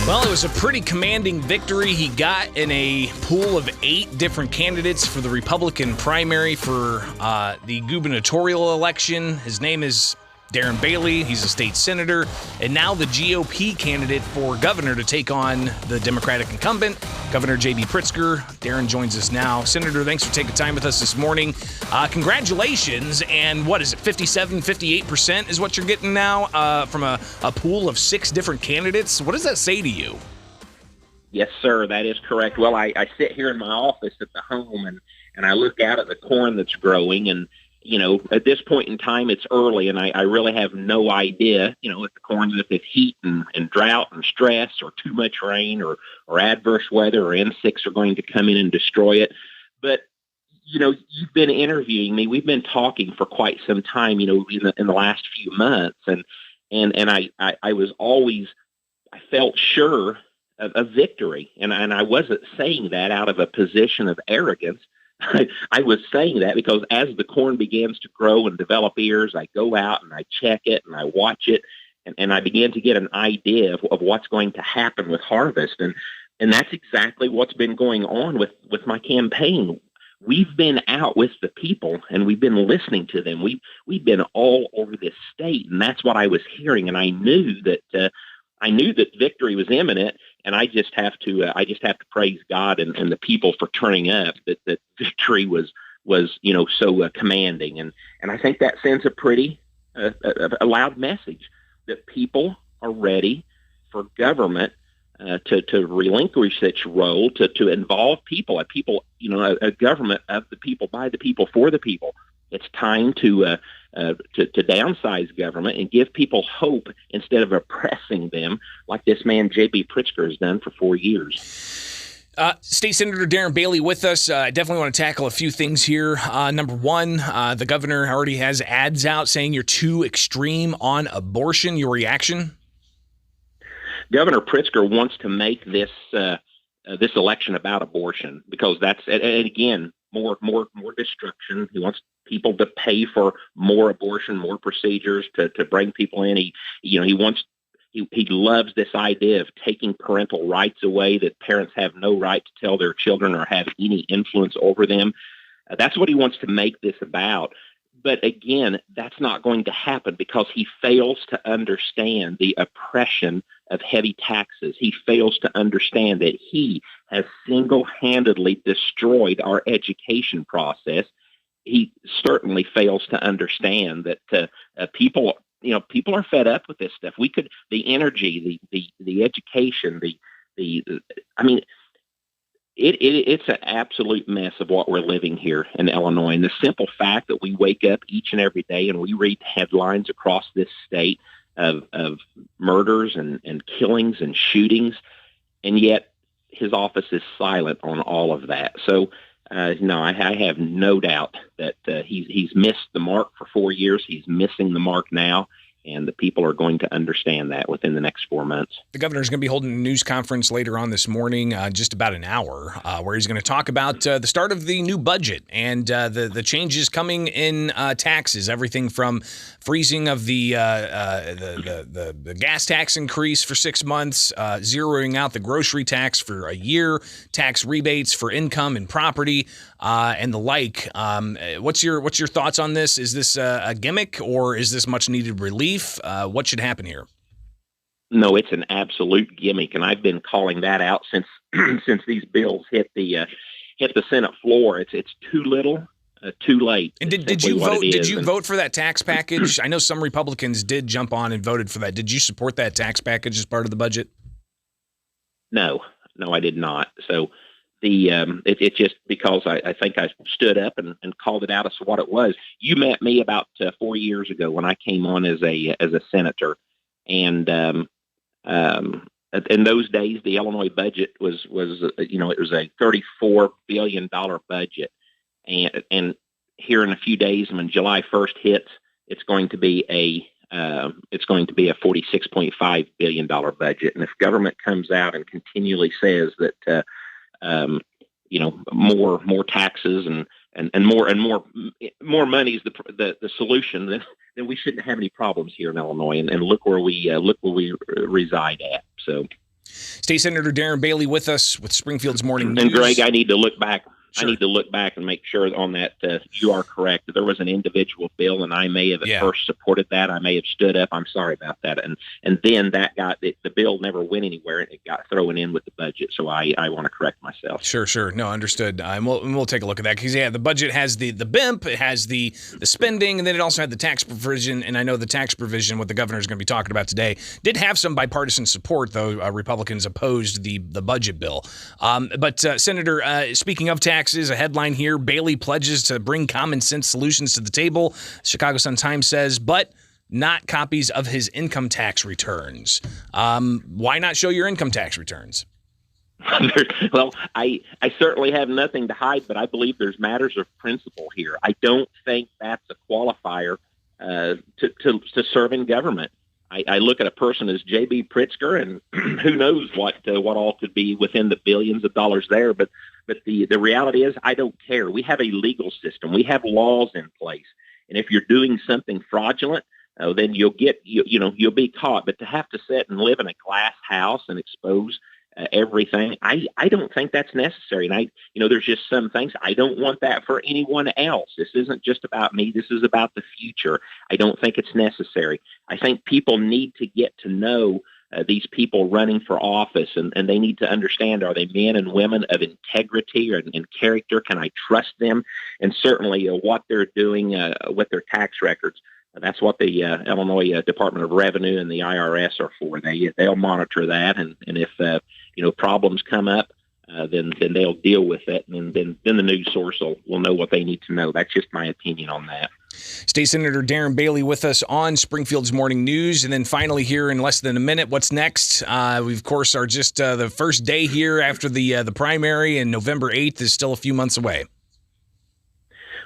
Well, it was a pretty commanding victory he got in a pool of 8 different candidates for the Republican primary for the gubernatorial election. His name is Darren Bailey. He's a state senator, and now the GOP candidate for governor to take on the Democratic incumbent, Governor J.B. Pritzker. Darren joins us now. Senator, thanks for taking time with us this morning. Congratulations, and what is it, 57, 58% is what you're getting now from a pool of 6 different candidates? What does that say to you? Yes, sir, that is correct. Well, I sit here in my office at the home, and I look out at the corn that's growing, and you know, at this point in time, it's early, and I really have no idea, you know, if the corn, if it's heat and drought and stress or too much rain or adverse weather or insects are going to come in and destroy it. But, you know, you've been interviewing me. We've been talking for quite some time, you know, in the last few months. And I was always, I felt sure of victory. And I wasn't saying that out of a position of arrogance. I was saying that because as the corn begins to grow and develop ears, I go out and I check it and I watch it, and I begin to get an idea of what's going to happen with harvest. And that's exactly what's been going on with my campaign. We've been out with the people, and we've been listening to them. We've been all over this state, and that's what I was hearing. And I knew that victory was imminent. And I just have to praise God and the people for turning up. That victory was you know, so commanding, and I think that sends a pretty a loud message that people are ready for government to relinquish its role to involve people, you know, a government of the people, by the people, for the people. It's time to downsize government and give people hope instead of oppressing them like this man, J.B. Pritzker, has done for 4 years. State Senator Darren Bailey with us. I definitely want to tackle a few things here. Number one, the governor already has ads out saying you're too extreme on abortion. Your reaction? Governor Pritzker wants to make this election about abortion because that's, and again, more destruction. He wants people to pay for more abortion, more procedures to bring people in. He loves this idea of taking parental rights away, that parents have no right to tell their children or have any influence over them. That's what he wants to make this about. But again, that's not going to happen because he fails to understand the oppression of heavy taxes. He fails to understand that he has single-handedly destroyed our education process. He certainly fails to understand that people are fed up with this stuff. The energy, the education, it's an absolute mess of what we're living here in Illinois. And the simple fact that we wake up each and every day and we read headlines across this state of murders and killings and shootings, and yet his office is silent on all of that. So, no, I have no doubt that he's missed the mark for 4 years. He's missing the mark now. And the people are going to understand that within the next 4 months. The governor is going to be holding a news conference later on this morning, just about an hour, where he's going to talk about the start of the new budget and the changes coming in taxes, everything from freezing of the gas tax increase for 6 months, zeroing out the grocery tax for a year, tax rebates for income and property, and the like. What's your thoughts on this? Is this a gimmick, or is this much needed relief? What should happen here? No, it's an absolute gimmick, and I've been calling that out since since these bills hit the Senate floor. It's too little, too late. And did you vote? Did you vote for that tax package? I know some Republicans did jump on and voted for that. Did you support that tax package as part of the budget? No, I did not. So it's just because I think I stood up and called it out as what it was. You met me about 4 years ago when I came on as a senator, and in those days the Illinois budget was it was a $34 billion budget, and here in a few days when July 1st hits, it's going to be a $46.5 billion budget. And if government comes out and continually says that more taxes and more money is the solution, then we shouldn't have any problems here in Illinois. And look where we reside at. So. State Senator Darren Bailey with us with Springfield's Morning News. And Greg, I need to look back. Sure. I need to look back and make sure on that you are correct. There was an individual bill, and I may have at first supported that. I may have stood up. I'm sorry about that. And then that the bill never went anywhere, and it got thrown in with the budget. So I want to correct myself. Sure. No, understood. And we'll take a look at that because the budget has the BIMP, it has the spending, and then it also had the tax provision. And I know the tax provision, what the governor is going to be talking about today, did have some bipartisan support, though Republicans opposed the budget bill. But Senator, speaking of tax. A headline here, Bailey pledges to bring common sense solutions to the table, Chicago Sun-Times says, but not copies of his income tax returns. Why not show your income tax returns? Well, I certainly have nothing to hide, but I believe there's matters of principle here. I don't think that's a qualifier to serve in government. I look at a person as J.B. Pritzker, and who knows what all could be within the billions of dollars there. But the reality is, I don't care. We have a legal system. We have laws in place, and if you're doing something fraudulent, then you'll be caught. But to have to sit and live in a glass house and expose everything, I don't think that's necessary. And there's just some things I don't want that for anyone else. This isn't just about me. This is about the future. I don't think it's necessary. I think people need to get to know these people running for office, and they need to understand, are they men and women of integrity and character? Can I trust them? And certainly what they're doing with their tax records. That's what the Illinois Department of Revenue and the IRS are for. They'll monitor that, and if problems come up, then they'll deal with it, and then the news source will know what they need to know. That's just my opinion on that. State Senator Darren Bailey with us on Springfield's Morning News. And then finally here in less than a minute, what's next? We, of course, are just the first day here after the primary, and November 8th is still a few months away.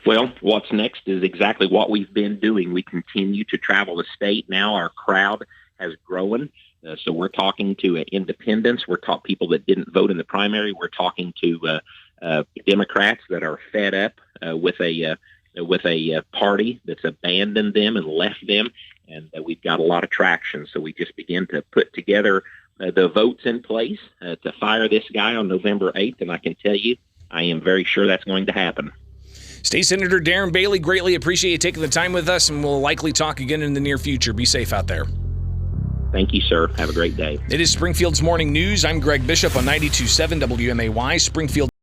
Well, what's next is exactly what we've been doing. We continue to travel the state. Now our crowd has grown. So we're talking to independents. We're talking people that didn't vote in the primary. We're talking to Democrats that are fed up with a party that's abandoned them and left them. And we've got a lot of traction. So we just begin to put together the votes in place to fire this guy on November 8th. And I can tell you, I am very sure that's going to happen. State Senator Darren Bailey, greatly appreciate you taking the time with us, and we'll likely talk again in the near future. Be safe out there. Thank you, sir. Have a great day. It is Springfield's Morning News. I'm Greg Bishop on 92.7 WMAY, Springfield.